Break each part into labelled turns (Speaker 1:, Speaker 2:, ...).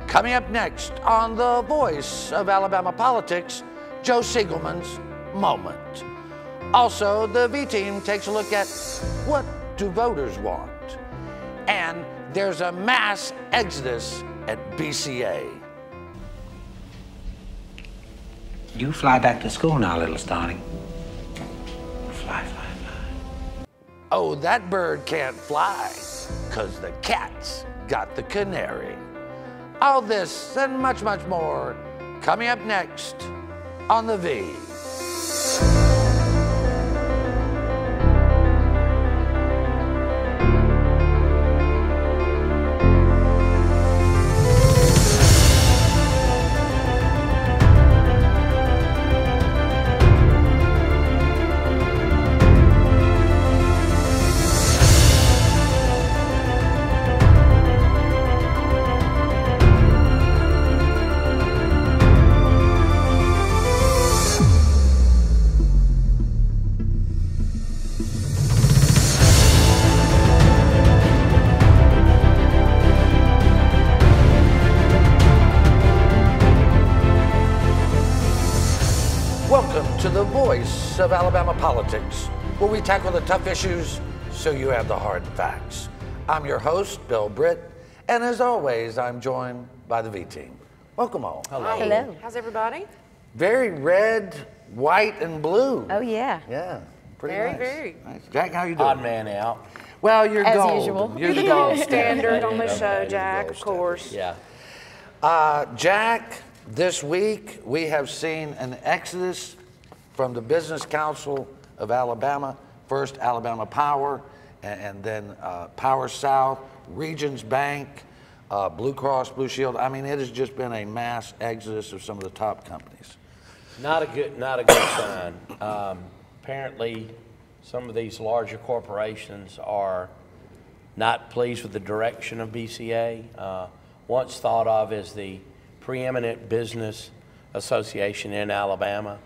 Speaker 1: Coming up next on the voice of Alabama politics, Joe Siegelman's moment. Also, the V-Team takes a look at what do voters want. And there's a mass exodus at BCA.
Speaker 2: You fly back to school now, little Stani. Fly, fly, fly.
Speaker 1: Oh, that bird can't fly, 'cause the cat's got the canary. All this and much, much more coming up next on The V. Welcome to the voice of Alabama politics, where we tackle the tough issues so you have the hard facts. I'm your host, Bill Britt, and as always, I'm joined by the V-Team. Welcome all.
Speaker 3: Hello.
Speaker 4: Hello.
Speaker 3: How's everybody?
Speaker 1: Very red, white, and blue.
Speaker 4: Oh, yeah.
Speaker 1: Yeah, pretty
Speaker 3: Very,
Speaker 1: nice.
Speaker 3: very.
Speaker 1: Nice. Jack, how you doing?
Speaker 5: Odd man out.
Speaker 1: Well, you're
Speaker 4: As
Speaker 1: gold.
Speaker 4: usual.
Speaker 1: You're the gold
Speaker 3: Standard on the
Speaker 5: Yeah,
Speaker 3: show,
Speaker 5: you're
Speaker 3: Jack,
Speaker 5: gold
Speaker 3: of course.
Speaker 5: Yeah.
Speaker 1: Jack, this week we have seen an exodus from the Business Council of Alabama, first Alabama Power, and then Power South, Regions Bank, Blue Cross Blue Shield. I mean, it has just been a mass exodus of some of the top companies.
Speaker 5: Not a good sign. Apparently, some of these larger corporations are not pleased with the direction of BCA. Once thought of as the preeminent business association in Alabama.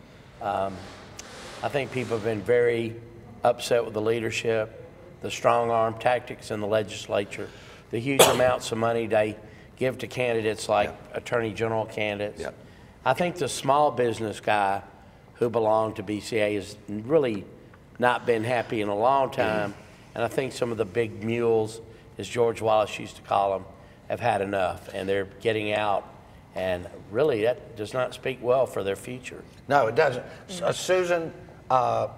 Speaker 5: I think people have been very upset with the leadership, the strong arm tactics in the legislature, the huge amounts of money they give to candidates like attorney general candidates.
Speaker 1: Yep.
Speaker 5: I think the small business guy who belonged to BCA has really not been happy in a long time. And I think some of the big mules, as George Wallace used to call them, have had enough, and they're getting out. And really, that does not speak well for their future.
Speaker 1: No, it doesn't. Susan, Mark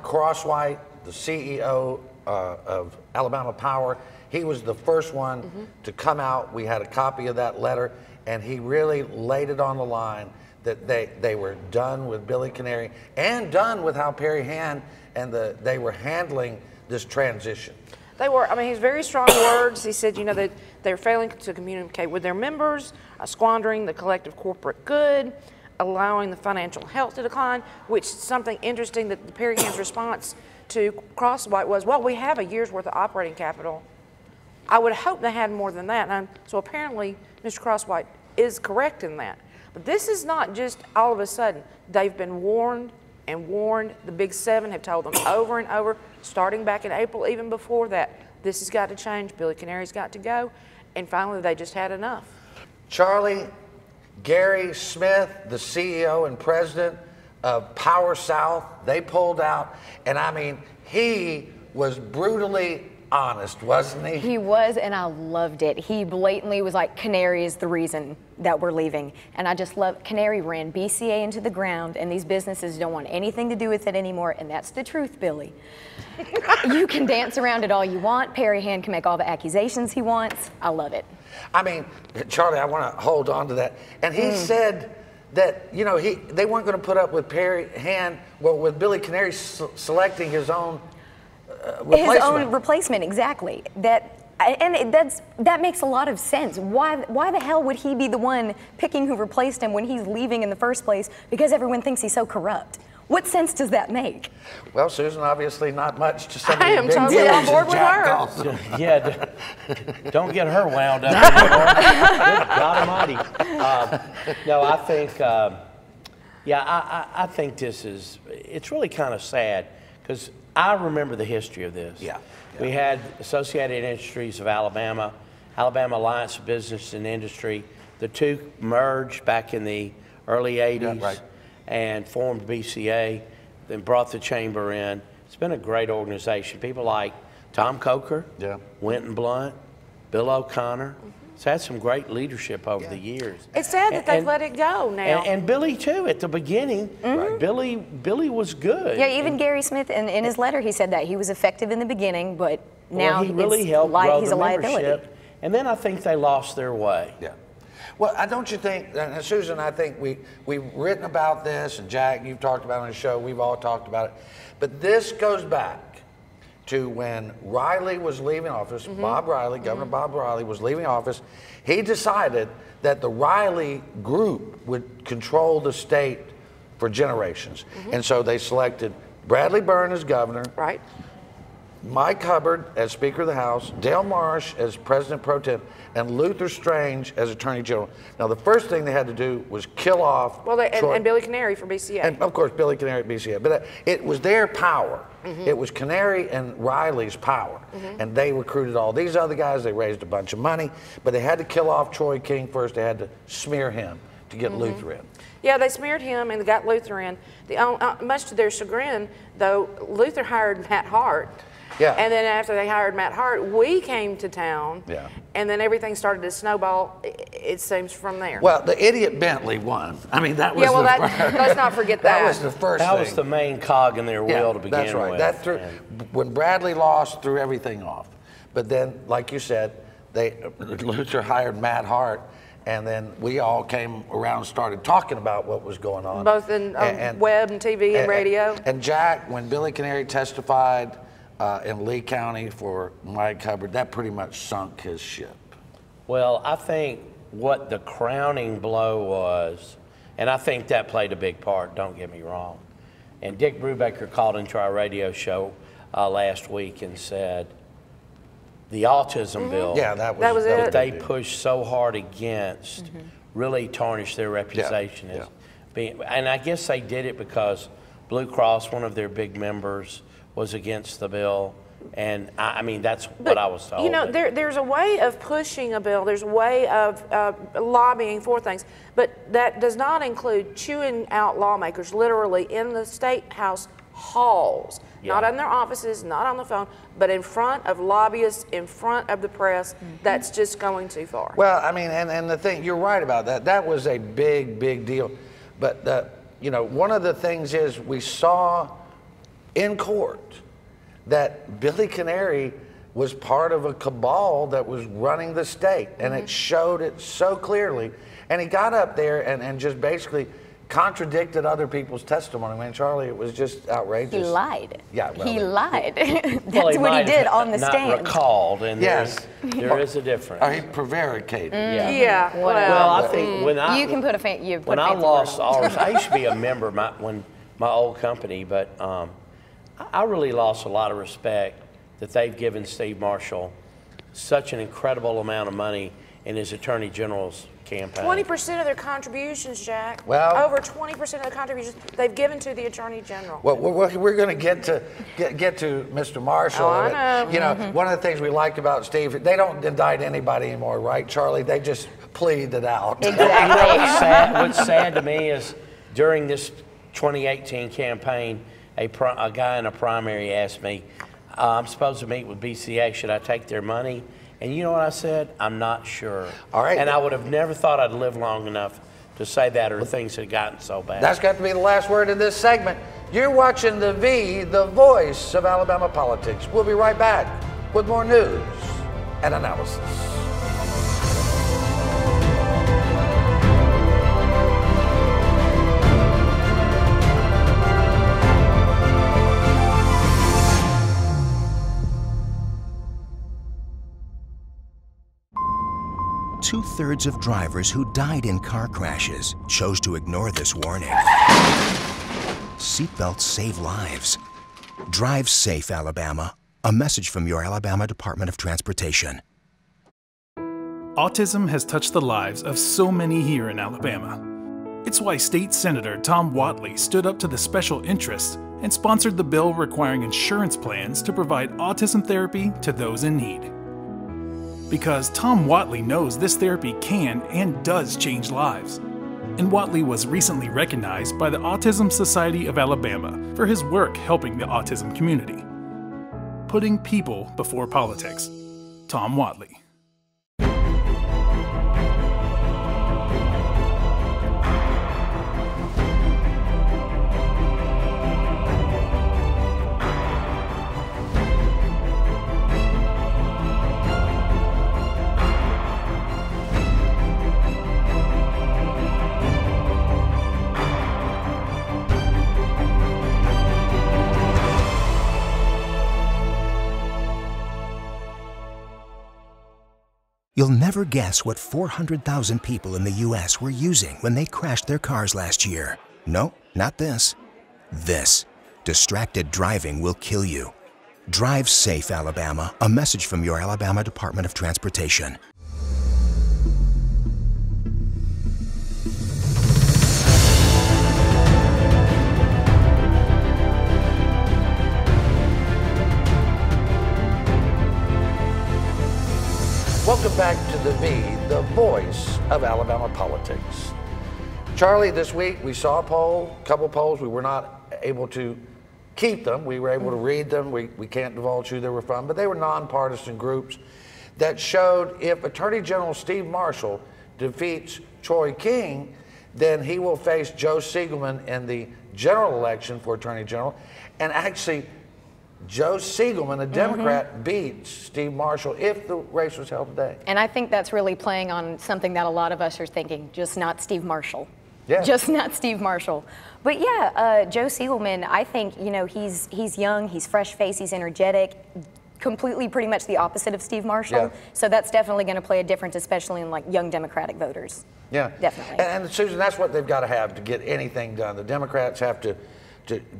Speaker 1: Crosswhite, the CEO of Alabama Power, he was the first one to come out. We had a copy of that letter, and he really laid it on the line that they were done with Billy Canary and done with how Perry Hand and they were handling this transition.
Speaker 3: They were, I mean, he's very strong words. He said, you know, that they're failing to communicate with their members, squandering the collective corporate good, allowing the financial health to decline, which is something interesting that the Perry Hand's response to Crosswhite was, well, we have a year's worth of operating capital. I would hope they had more than that. And so apparently, Mr. Crosswhite is correct in that. But this is not just all of a sudden. They've been warned and warned. The Big Seven have told them over and over, starting back in April, even before that, this has got to change. Billy Canary's got to go. And finally, they just had enough.
Speaker 1: Charlie, Gary Smith, the CEO and president of Power South, they pulled out. And I mean, he was brutally honest, wasn't he?
Speaker 4: He was, and I loved it. He blatantly was like, Canary is the reason that we're leaving. And I just love, Canary ran BCA into the ground, and these businesses don't want anything to do with it anymore, and that's the truth, Billy. You can dance around it all you want. Perry Hand can make all the accusations he wants. I love it.
Speaker 1: I mean, Charlie, I want to hold on to that. And he said that, you know, they weren't going to put up with Perry Hand, well, with Billy Canary selecting his own replacement.
Speaker 4: His own replacement, exactly. That makes a lot of sense. Why the hell would he be the one picking who replaced him when he's leaving in the first place? Because everyone thinks he's so corrupt. What sense does that make?
Speaker 1: Well, Susan, obviously not much to some of
Speaker 3: I
Speaker 1: the
Speaker 3: am
Speaker 1: big
Speaker 3: totally on
Speaker 1: deals
Speaker 3: board
Speaker 1: that
Speaker 3: with
Speaker 1: Jack
Speaker 3: her.
Speaker 1: calls them.
Speaker 5: Yeah, don't get her wound up anymore. Good God Almighty. No, I think, I think it's really kind of sad because I remember the history of this.
Speaker 1: Yeah.
Speaker 5: We had Associated Industries of Alabama Alabama Alliance of Business and Industry. The two merged back in the early 80s and formed BCA, then brought the chamber in. It's been a great organization. People like Tom Coker, Winton Blunt, Bill O'Connor. It's had some great leadership over the years.
Speaker 3: It's sad that they've let it go now.
Speaker 5: And Billy, too, at the beginning, Billy was good.
Speaker 4: Yeah, even Gary Smith, in his letter, he said that. He was effective in the beginning, but now
Speaker 5: he really helped grow
Speaker 4: he's
Speaker 5: the
Speaker 4: a liability.
Speaker 5: membership. And then I think they lost their way.
Speaker 1: Yeah. Well, don't you think, and Susan, I think we've written about this, and Jack, you've talked about it on the show, we've all talked about it, but this goes back to when Riley was leaving office, Bob Riley, Governor Bob Riley was leaving office. He decided that the Riley group would control the state for generations. And so they selected Bradley Byrne as governor, Mike Hubbard as Speaker of the House, Dale Marsh as President Pro Tem, and Luther Strange as Attorney General. Now, the first thing they had to do was kill off
Speaker 3: and Billy Canary for BCA.
Speaker 1: And, of course, Billy Canary at BCA. But it was their power. It was Canary and Riley's power. And they recruited all these other guys. They raised a bunch of money. But they had to kill off Troy King first. They had to smear him to get Luther in.
Speaker 3: Yeah, they smeared him and got Luther in. Much to their chagrin, though, Luther hired Matt Hart.
Speaker 1: Yeah.
Speaker 3: And then after they hired Matt Hart, we came to town.
Speaker 1: Yeah.
Speaker 3: And then everything started to snowball, it seems, from there.
Speaker 1: Well, the idiot Bentley won. I mean, that was
Speaker 3: let's not forget that.
Speaker 1: That was the first thing.
Speaker 5: That was the main cog in their wheel to begin
Speaker 1: that's right.
Speaker 5: with.
Speaker 1: That threw, when Bradley lost, threw everything off. But then, like you said, Luther hired Matt Hart, and then we all came around and started talking about what was going on.
Speaker 3: Both in web and TV and radio.
Speaker 1: And Jack, when Billy Canary testified in Lee County for Mike Hubbard, that pretty much sunk his ship.
Speaker 5: Well, I think what the crowning blow was, and I think that played a big part, don't get me wrong. And Dick Brubaker called into our radio show last week and said, the autism bill
Speaker 3: that was
Speaker 5: that they pushed so hard against really tarnished their reputation as being, and I guess they did it because Blue Cross, one of their big members, was against the bill, and I mean that's what I was told.
Speaker 3: You know, there's a way of pushing a bill. There's a way of lobbying for things, but that does not include chewing out lawmakers literally in the state house halls, not in their offices, not on the phone, but in front of lobbyists, in front of the press. That's just going too far.
Speaker 1: Well, I mean, and the thing, you're right about that. That was a big deal, but you know, one of the things is we saw in court that Billy Canary was part of a cabal that was running the state, and it showed it so clearly. And he got up there and just basically contradicted other people's testimony. Man, Charlie, it was just outrageous.
Speaker 4: He lied.
Speaker 1: Yeah, well,
Speaker 4: he lied. That's
Speaker 5: well,
Speaker 4: what he did on the stand.
Speaker 5: Not recalled, and there is a difference.
Speaker 1: Or he prevaricated.
Speaker 3: Yeah.
Speaker 5: Well, I think when I
Speaker 4: you can put a
Speaker 5: when I lost ours, I used to be a member of my old company, but I really lost a lot of respect that they've given Steve Marshall such an incredible amount of money in his Attorney General's campaign.
Speaker 3: 20% of their contributions, Jack.
Speaker 1: Well,
Speaker 3: over 20% of the contributions they've given to the Attorney General.
Speaker 1: Well, we're going to get to Mr. Marshall.
Speaker 3: Oh, I know.
Speaker 1: You know, one of the things we liked about Steve, they don't indict anybody anymore, right, Charlie? They just plead it out.
Speaker 4: Exactly.
Speaker 5: What's sad to me is during this 2018 campaign, a guy in a primary asked me, I'm supposed to meet with BCA, should I take their money? And you know what I said? I'm not sure.
Speaker 1: All right.
Speaker 5: And I would have never thought I'd live long enough to say that, or things had gotten so bad.
Speaker 1: That's got to be the last word in this segment. You're watching The V, the voice of Alabama politics. We'll be right back with more news and analysis.
Speaker 6: Two-thirds of drivers who died in car crashes chose to ignore this warning. Seatbelts save lives. Drive safe, Alabama. A message from your Alabama Department of Transportation.
Speaker 7: Autism has touched the lives of so many here in Alabama. It's why State Senator Tom Whatley stood up to the special interests and sponsored the bill requiring insurance plans to provide autism therapy to those in need. because Tom Whatley knows this therapy can and does change lives. And Whatley was recently recognized by the Autism Society of Alabama for his work helping the autism community. Putting people before politics. Tom Whatley.
Speaker 6: You'll never guess what 400,000 people in the U.S. were using when they crashed their cars last year. No, not this. This. Distracted driving will kill you. Drive safe, Alabama. A message from your Alabama Department of Transportation.
Speaker 1: Welcome back to The V, the voice of Alabama politics. Charlie, this week we saw a couple polls. We were not able to keep them. We were able to read them. We can't divulge who they were from, but they were nonpartisan groups that showed if Attorney General Steve Marshall defeats Troy King, then he will face Joe Siegelman in the general election for Attorney General. And actually, Joe Siegelman, a Democrat, beats Steve Marshall if the race was held today.
Speaker 4: And I think that's really playing on something that a lot of us are thinking, just not Steve Marshall.
Speaker 1: Yeah.
Speaker 4: Just not Steve Marshall. But yeah, Joe Siegelman, I think, you know, he's young, he's fresh-faced, he's energetic, completely pretty much the opposite of Steve Marshall.
Speaker 1: Yeah.
Speaker 4: So that's definitely going to play a difference, especially in like young Democratic voters.
Speaker 1: Yeah.
Speaker 4: Definitely.
Speaker 1: And Susan, that's what they've got to have to get anything done. The Democrats have to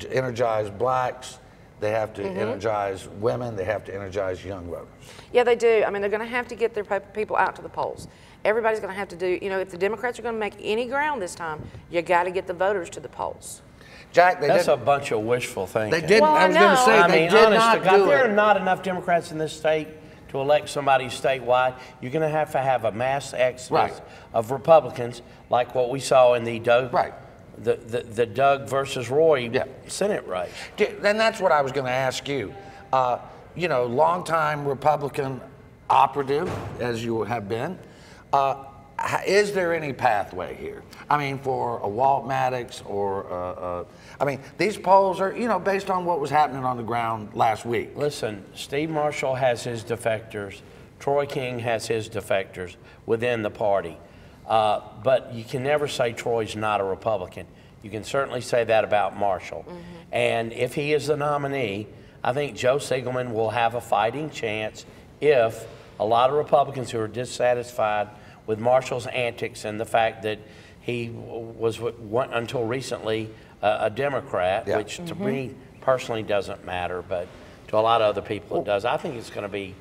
Speaker 1: energize blacks. They have to energize women. They have to energize young voters.
Speaker 3: Yeah, they do. I mean, they're going to have to get their people out to the polls. Everybody's going to have to do, you know, if the Democrats are going to make any ground this time, you got to get the voters to the polls.
Speaker 1: Jack,
Speaker 5: that's a bunch of wishful thinking.
Speaker 1: They didn't.
Speaker 3: Well,
Speaker 1: I was going to say they did not do it.
Speaker 5: There are not enough Democrats in this state to elect somebody statewide. You're going to have a mass exodus of Republicans, like what we saw in the Doug.
Speaker 1: Right.
Speaker 5: The Doug versus Roy Senate race.
Speaker 1: And that's what I was going to ask you. You know, longtime Republican operative, as you have been, is there any pathway here? I mean, for a Walt Maddox or, I mean, these polls are, you know, based on what was happening on the ground last week.
Speaker 5: Listen, Steve Marshall has his defectors. Troy King has his defectors within the party. But you can never say Troy's not a Republican. You can certainly say that about Marshall. And if he is the nominee, I think Joe Siegelman will have a fighting chance if a lot of Republicans who are dissatisfied with Marshall's antics and the fact that he was, until recently, a Democrat, which to me personally doesn't matter, but to a lot of other people it does. I think it's going to be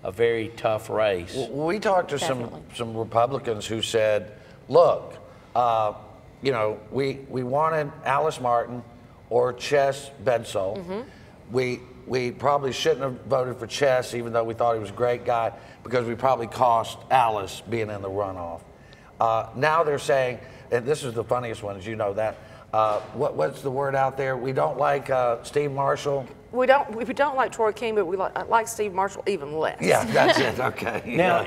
Speaker 5: a very tough race.
Speaker 1: We talked to some Republicans who said, look, you know, we wanted Alice Martin or Chess Bedsole. We probably shouldn't have voted for Chess, even though we thought he was a great guy, because we probably cost Alice being in the runoff. Now they're saying, and this is the funniest one, as you know that, what's the word out there? We don't like Steve Marshall.
Speaker 3: We don't like Troy King, but we like Steve Marshall even less.
Speaker 1: Yeah, that's it. Okay.
Speaker 5: Now,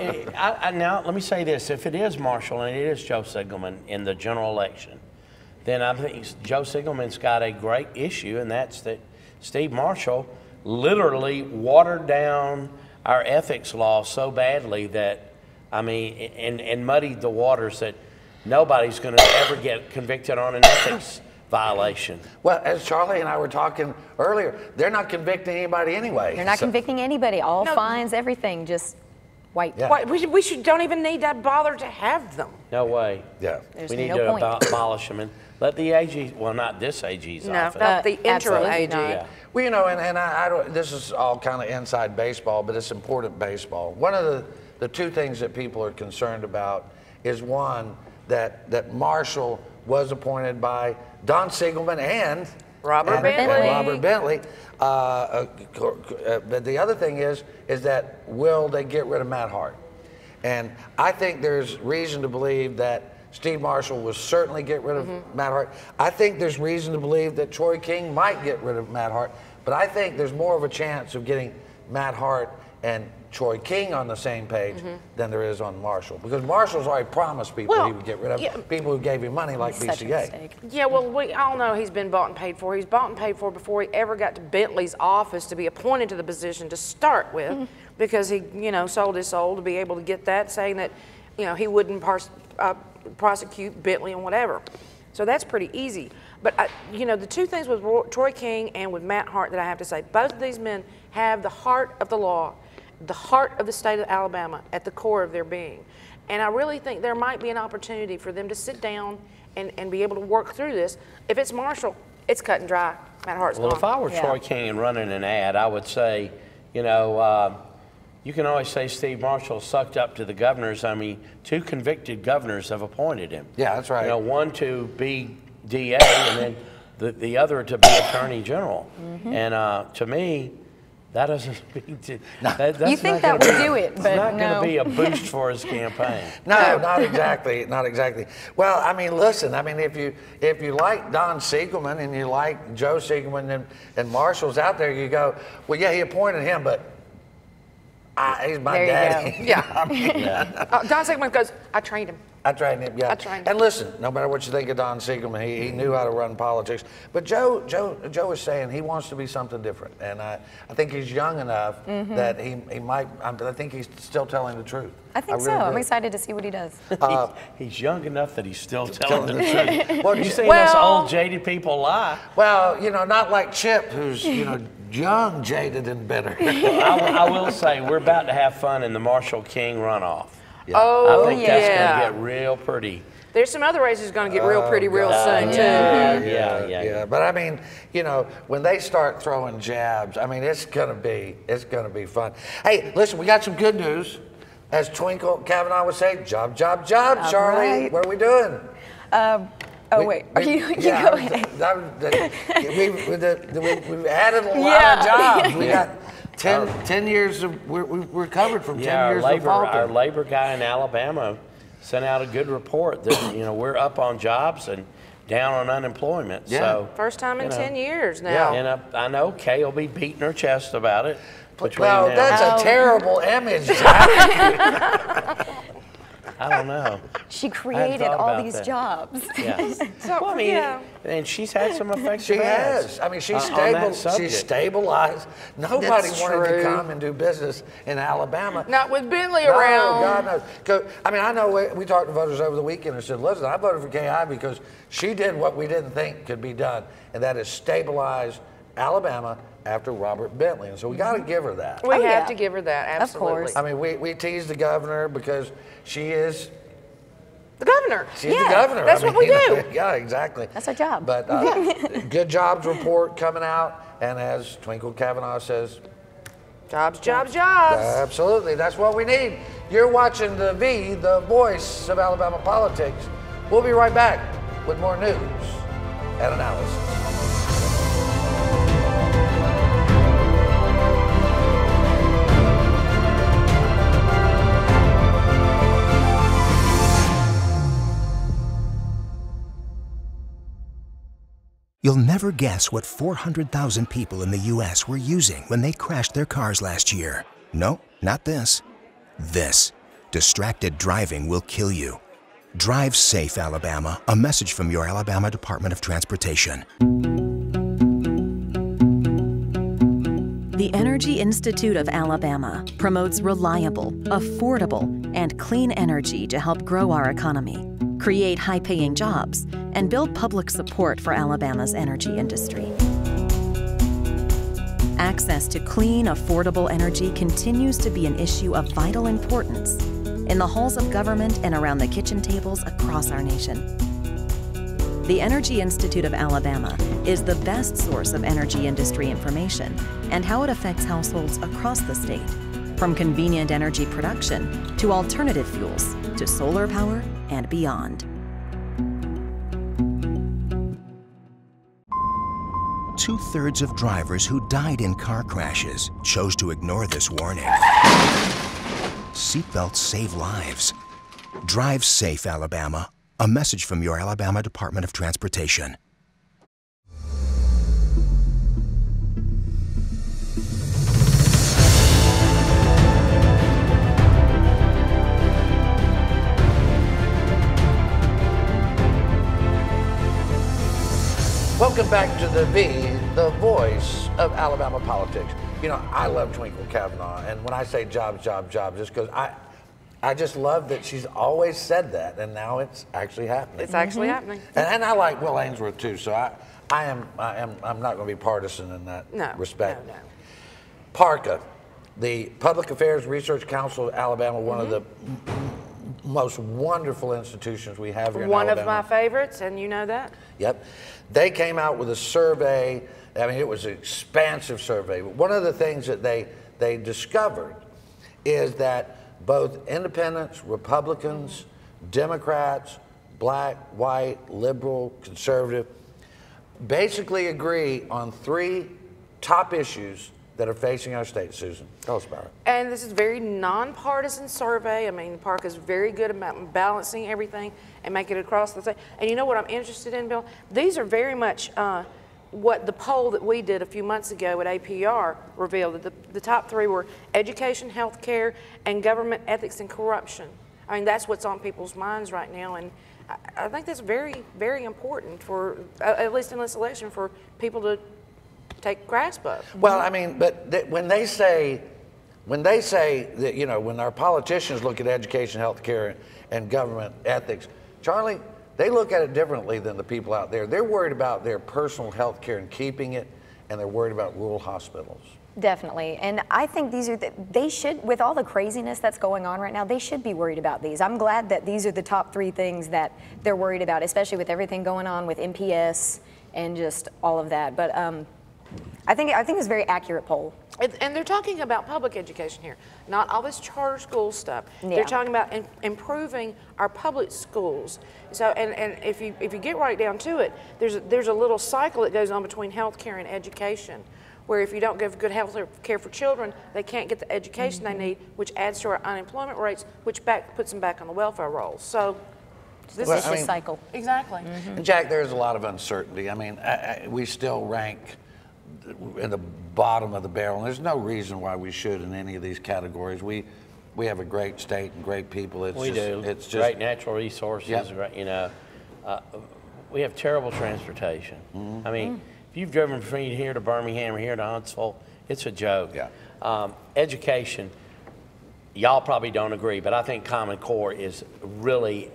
Speaker 5: now let me say this: if it is Marshall and it is Joe Siegelman in the general election, then I think Joe Siegelman's got a great issue, and that's that Steve Marshall literally watered down our ethics law so badly that, I mean, and muddied the waters that nobody's going to ever get convicted on an ethics violation.
Speaker 1: Well, as Charlie and I were talking earlier, they're not convicting anybody anyway.
Speaker 4: They're not convicting anybody. All fines, everything, just white.
Speaker 1: Yeah.
Speaker 3: We don't even need to bother to have them.
Speaker 5: No way.
Speaker 1: Yeah.
Speaker 4: There's
Speaker 5: we need
Speaker 4: no
Speaker 5: to
Speaker 4: point.
Speaker 5: Abolish them and let the AG, well, not this AG's office.
Speaker 3: Not the interim
Speaker 4: absolutely
Speaker 3: AG.
Speaker 4: not.
Speaker 5: Yeah.
Speaker 1: Well, you know, and I don't, this is all kind of inside baseball, but it's important baseball. One of the two things that people are concerned about is, one, that Marshall was appointed by Don Siegelman and
Speaker 3: Robert Bentley.
Speaker 1: But the other thing is that will they get rid of Matt Hart? And I think there's reason to believe that Steve Marshall will certainly get rid of Matt Hart. I think there's reason to believe that Troy King might get rid of Matt Hart, but I think there's more of a chance of getting Matt Hart and Troy King on the same page than there is on Marshall, because Marshall's already promised people he would get rid of people who gave him money like BCA.
Speaker 3: Yeah, well, we all know he's been bought and paid for. He's bought and paid for before he ever got to Bentley's office to be appointed to the position to start with, because he, sold his soul to be able to get that, saying that, he wouldn't prosecute Bentley and whatever. So that's pretty easy. But, the two things with Troy King and with Matt Hart that I have to say, both of these men have the heart of the law, the heart of the state of Alabama at the core of their being. And I really think there might be an opportunity for them to sit down and be able to work through this. If it's Marshall, it's cut and dry. Matt Hart's gone.
Speaker 5: Well, if I were Troy King and running an ad, I would say, you can always say Steve Marshall sucked up to the governors. I mean, 2 convicted governors have appointed him.
Speaker 1: Yeah, that's right.
Speaker 5: One to be DA and then the other to be Attorney General. And to me, that doesn't speak to. That's
Speaker 4: you think that would do it, but
Speaker 5: it's not going to be a boost for his campaign.
Speaker 1: No, not exactly, not exactly. Well, I mean, listen. I mean, if you like Don Siegelman and you like Joe Siegelman and Marshall's out there, you go, well, yeah, he appointed him, but he's my daddy.
Speaker 3: Don Siegelman goes, I trained him.
Speaker 1: I trained him, yeah.
Speaker 3: I trained him.
Speaker 1: And listen, no matter what you think of Don Siegelman, he knew how to run politics. But Joe is saying he wants to be something different, and I think he's young enough that he might. I think he's still telling the truth.
Speaker 4: I think so. I'm excited to see what he does.
Speaker 5: He's young enough that he's still telling the truth.
Speaker 1: Well,
Speaker 5: you seen us old jaded people lie?
Speaker 1: Well, not like Chip, who's young, jaded, and bitter.
Speaker 5: I will say we're about to have fun in the Marshall King runoff.
Speaker 1: Yeah.
Speaker 3: Oh,
Speaker 5: I think that's going to get real pretty.
Speaker 3: There's some other races going to get real pretty real soon, too.
Speaker 5: Yeah.
Speaker 1: But I mean, when they start throwing jabs, I mean, it's gonna be fun. Hey, listen, we got some good news. As Twinkle Kavanaugh would say, job, Charlie.
Speaker 4: Right.
Speaker 1: What are we doing?
Speaker 4: Wait. You go ahead.
Speaker 1: We've added a lot of jobs. We got 10 years of, we're recovered from 10 years of faltering.
Speaker 5: Our labor guy in Alabama sent out a good report that, we're up on jobs and down on unemployment.
Speaker 1: Yeah.
Speaker 5: So,
Speaker 3: First time in 10 years now.
Speaker 5: And I know Kay will be beating her chest about it.
Speaker 1: Well, that's a terrible image.
Speaker 5: I don't know.
Speaker 4: She created all these jobs.
Speaker 5: Yeah.
Speaker 3: So,
Speaker 5: well, I mean, and she's had some effective
Speaker 1: She has. I mean, she's stabilized. Nobody wanted to come and do business in Alabama.
Speaker 3: Not with Bentley around.
Speaker 1: God knows. I mean, I know we talked to voters over the weekend and said, listen, I voted for KI because she did what we didn't think could be done, and that is stabilize Alabama after Robert Bentley. And so we got to give her that.
Speaker 3: We have to give her that, absolutely.
Speaker 4: Of course.
Speaker 1: I mean, we teased the governor because she is
Speaker 3: the governor.
Speaker 1: She's the governor.
Speaker 3: That's what we do.
Speaker 1: Yeah, exactly.
Speaker 4: That's our job.
Speaker 1: But good jobs report coming out, and as Twinkle Kavanaugh says,
Speaker 3: jobs.
Speaker 1: Absolutely, that's what we need. You're watching the voice of Alabama politics. We'll be right back with more news and analysis.
Speaker 6: You'll never guess what 400,000 people in the U.S. were using when they crashed their cars last year. No, not this. This. Distracted driving will kill you. Drive safe, Alabama. A message from your Alabama Department of Transportation.
Speaker 8: The Energy Institute of Alabama promotes reliable, affordable, and clean energy to help grow our economy, create high-paying jobs, and build public support for Alabama's energy industry. Access to clean, affordable energy continues to be an issue of vital importance in the halls of government and around the kitchen tables across our nation. The Energy Institute of Alabama is the best source of energy industry information and how it affects households across the state, from convenient energy production to alternative fuels to solar power and beyond.
Speaker 6: Two-thirds of drivers who died in car crashes chose to ignore this warning. Seatbelts save lives. Drive safe, Alabama. A message from your Alabama Department of Transportation.
Speaker 1: Welcome back to the voice of Alabama politics. You know, I love Twinkle Kavanaugh, and when I say jobs, jobs, jobs, just because I just love that she's always said that, and now it's actually happening.
Speaker 3: It's actually happening.
Speaker 1: And I like Will Ainsworth too, so I'm not going to be partisan in that respect.
Speaker 3: No.
Speaker 1: PARCA, the Public Affairs Research Council of Alabama, one of the most wonderful institutions we have here in Alabama.
Speaker 3: One of my favorites, and you know that.
Speaker 1: Yep. They came out with a survey. I mean, it was an expansive survey. But one of the things that they discovered is that both independents, Republicans, Democrats, black, white, liberal, conservative, basically agree on 3 top issues that are facing our state. Susan, tell us about it.
Speaker 3: And this is a very nonpartisan survey. I mean, PARCA is very good about balancing everything and making it across the state. And you know what I'm interested in, Bill? These are very much what the poll that we did a few months ago at APR revealed. That the top 3 were education, healthcare, and government ethics and corruption. I mean, that's what's on people's minds right now. And I think that's very, very important for, at least in this election, for people to take grasp of.
Speaker 1: Well, I mean, but when they say that, you know, when our politicians look at education, healthcare, and government ethics, Charlie, they look at it differently than the people out there. They're worried about their personal health care and keeping it, and they're worried about rural hospitals.
Speaker 4: Definitely. And I think these are, they should, with all the craziness that's going on right now, they should be worried about these. I'm glad that these are the top 3 things that they're worried about, especially with everything going on with MPS and just all of that. But I think it's a very accurate poll.
Speaker 3: And they're talking about public education here, not all this charter school stuff.
Speaker 4: Yeah.
Speaker 3: They're talking about improving our public schools. So, and if you get right down to it, there's a little cycle that goes on between health care and education, where if you don't give good health care for children, they can't get the education they need, which adds to our unemployment rates, which puts them back on the welfare rolls. So this is
Speaker 4: the cycle.
Speaker 3: Exactly.
Speaker 1: And Jack, there's a lot of uncertainty. I mean, we still rank in the bottom of the barrel, and there's no reason why we should in any of these categories. We have a great state and great people. It's just
Speaker 5: great natural resources.
Speaker 1: Yep.
Speaker 5: Right, you know, we have terrible transportation. I mean, if you've driven from here to Birmingham or here to Huntsville, it's a joke.
Speaker 1: Yeah.
Speaker 5: Education, y'all probably don't agree, but I think Common Core is really,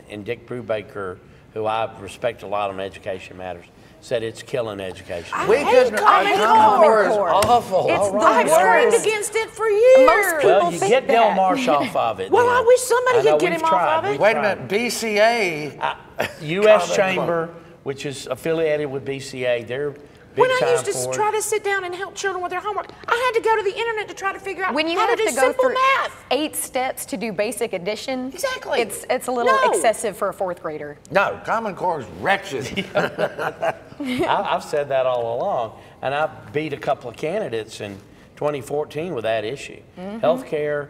Speaker 5: and Dick Brubaker, who I respect a lot on education matters, said it's killing education.
Speaker 1: We hate Common Core. Is awful.
Speaker 3: It's I've screamed against it for years.
Speaker 4: Most people
Speaker 5: Well, you
Speaker 4: think
Speaker 5: get Del
Speaker 4: that.
Speaker 5: Marsh off of it.
Speaker 3: Well,
Speaker 5: then.
Speaker 3: I wish somebody
Speaker 5: I know
Speaker 3: could get
Speaker 5: we've
Speaker 3: him off
Speaker 5: tried.
Speaker 3: of it.
Speaker 5: We've
Speaker 1: Wait a
Speaker 5: tried.
Speaker 1: minute, BCA.
Speaker 5: U.S.
Speaker 1: Common
Speaker 5: Chamber, which is affiliated with BCA, they're big
Speaker 3: When I
Speaker 5: time
Speaker 3: used to
Speaker 5: for it.
Speaker 3: try to sit down and help children with their homework, I had to go to the internet to try to figure out
Speaker 4: When you
Speaker 3: how
Speaker 4: have
Speaker 3: to do
Speaker 4: to go
Speaker 3: simple
Speaker 4: through
Speaker 3: math.
Speaker 4: 8 steps to do basic addition,
Speaker 3: Exactly.
Speaker 4: it's a little
Speaker 3: No.
Speaker 4: excessive for a 4th grader.
Speaker 1: No, Common Core is wretched.
Speaker 5: I've said that all along, and I beat a couple of candidates in 2014 with that issue. Healthcare,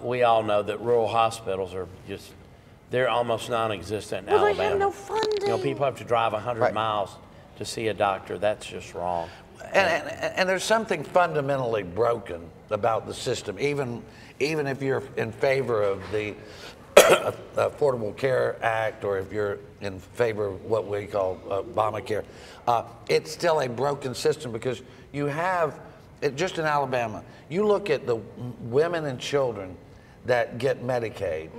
Speaker 5: we all know that rural hospitals are just, they're almost non-existent in
Speaker 3: Well,
Speaker 5: Alabama.
Speaker 3: they have no funding.
Speaker 5: You know, people have to drive 100
Speaker 1: Right.
Speaker 5: miles to see a doctor. That's just wrong.
Speaker 1: And there's something fundamentally broken about the system, even if you're in favor of the Affordable Care Act, or if you're in favor of what we call Obamacare. It's still a broken system, because you have, just in Alabama, you look at the women and children that get Medicaid.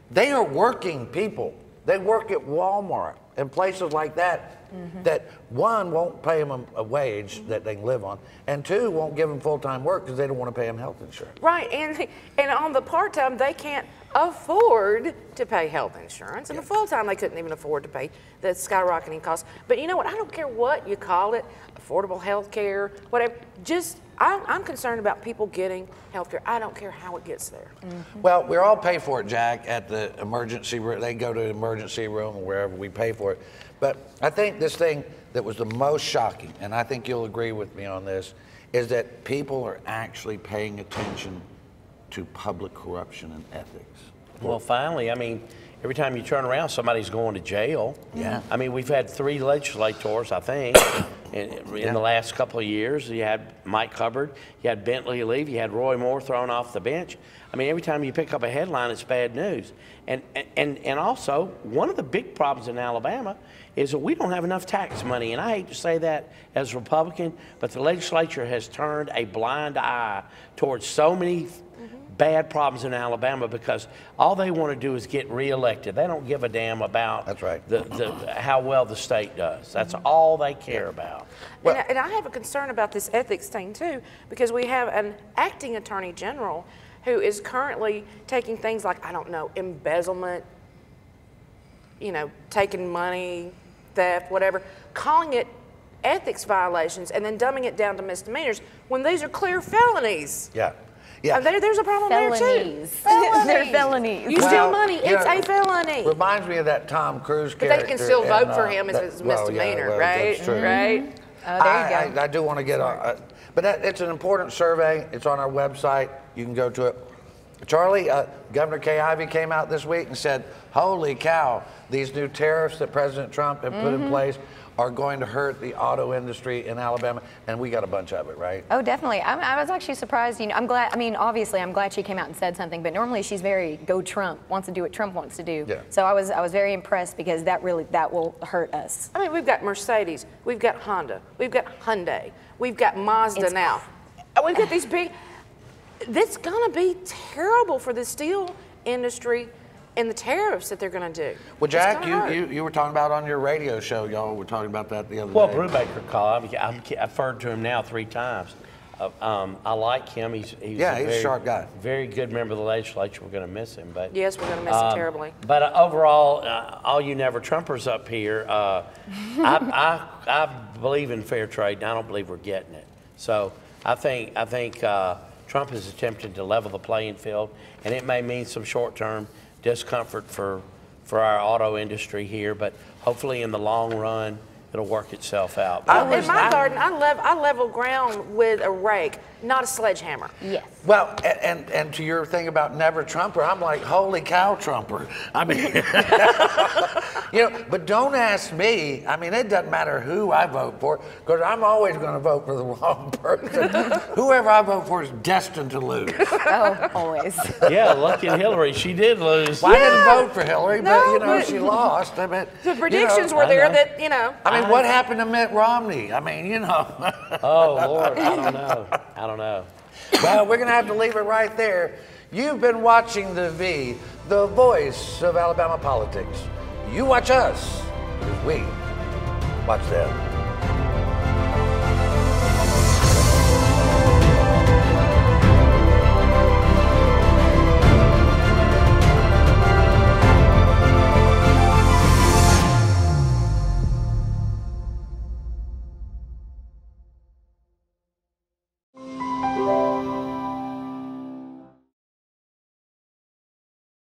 Speaker 1: They are working people. They work at Walmart and places like that, that 1, won't pay them a wage that they can live on, and 2, won't give them full-time work because they don't want to pay them health insurance.
Speaker 3: Right, and on the part-time, they can't afford to pay health insurance, and the full-time, they couldn't even afford to pay the skyrocketing costs. But you know what? I don't care what you call it, affordable health care, whatever. Just, I'm concerned about people getting health care. I don't care how it gets there.
Speaker 1: Well, we all pay for it, Jack, at the emergency room. They go to the emergency room or wherever we pay for it. But I think this thing that was the most shocking, and I think you'll agree with me on this, is that people are actually paying attention to public corruption and ethics?
Speaker 5: Well, finally, I mean, every time you turn around, somebody's going to jail.
Speaker 1: Yeah.
Speaker 5: I mean, we've had 3 legislators, I think, in the last couple of years. You had Mike Hubbard, you had Bentley leave, you had Roy Moore thrown off the bench. I mean, every time you pick up a headline, it's bad news. And also, one of the big problems in Alabama is that we don't have enough tax money. And I hate to say that as a Republican, but the legislature has turned a blind eye towards so many bad problems in Alabama because all they want to do is get reelected. They don't give a damn about
Speaker 1: That's right.
Speaker 5: how well the state does. That's all they care about.
Speaker 3: Well, and I have a concern about this ethics thing too, because we have an acting attorney general who is currently taking things like, I don't know, embezzlement, you know, taking money, theft, whatever, calling it ethics violations and then dumbing it down to misdemeanors when these are clear felonies.
Speaker 1: Yeah. Yeah.
Speaker 3: There's a problem there too.
Speaker 4: Felonies. They're felonies.
Speaker 3: You steal money, it's a felony.
Speaker 1: Reminds me of that Tom Cruise
Speaker 3: But
Speaker 1: character.
Speaker 3: they can still vote
Speaker 1: in,
Speaker 3: for him if it's a misdemeanor, right?
Speaker 1: That's true.
Speaker 3: Right?
Speaker 4: Oh, there you go.
Speaker 1: I do want to get on, but it's an important survey. It's on our website. You can go to it. Charlie, Governor Kay Ivey came out this week and said, holy cow, these new tariffs that President Trump had put in place are going to hurt the auto industry in Alabama, and we got a bunch of it, right?
Speaker 4: Oh, definitely. I was actually surprised. You know, I'm glad. I mean, obviously, I'm glad she came out and said something. But normally, she's very go Trump, wants to do what Trump wants to do.
Speaker 1: Yeah.
Speaker 4: So I was very impressed because that will hurt us.
Speaker 3: I mean, we've got Mercedes, we've got Honda, we've got Hyundai, we've got Mazda now. We've got these big. That's gonna be terrible for the steel industry and the tariffs that they're going to do.
Speaker 1: Well, Jack, you were talking about on your radio show, y'all were talking about that the other
Speaker 5: Well,
Speaker 1: day.
Speaker 5: Brubaker called. I've referred to him now 3 times. I like him. He's
Speaker 1: a sharp guy.
Speaker 5: Very good member of the legislature. We're going to miss him, but
Speaker 3: yes, we're going to miss him terribly.
Speaker 5: But overall, all you never Trumpers up here, I believe in fair trade, and I don't believe we're getting it. So I think Trump is attempting to level the playing field, and it may mean some short-term discomfort for our auto industry here, but hopefully in the long run it'll work itself out.
Speaker 3: In my garden, I level ground with a rake, not a sledgehammer.
Speaker 4: Yes.
Speaker 1: Well, and to your thing about never Trumper, I'm like, holy cow, Trumper. I mean, you know, but don't ask me. I mean, it doesn't matter who I vote for, because I'm always going to vote for the wrong person. Whoever I vote for is destined to lose.
Speaker 4: Oh, always.
Speaker 5: Yeah, lucky Hillary, she did lose.
Speaker 1: Well, I didn't vote for Hillary, but you know, she lost. I mean,
Speaker 3: the predictions were there that, you know.
Speaker 1: I mean, what happened to Mitt Romney? I mean, you know.
Speaker 5: Oh, Lord, I don't know. I don't know.
Speaker 1: Well, we're going to have to leave it right there. You've been watching The V, the voice of Alabama politics. You watch us, because we watch them.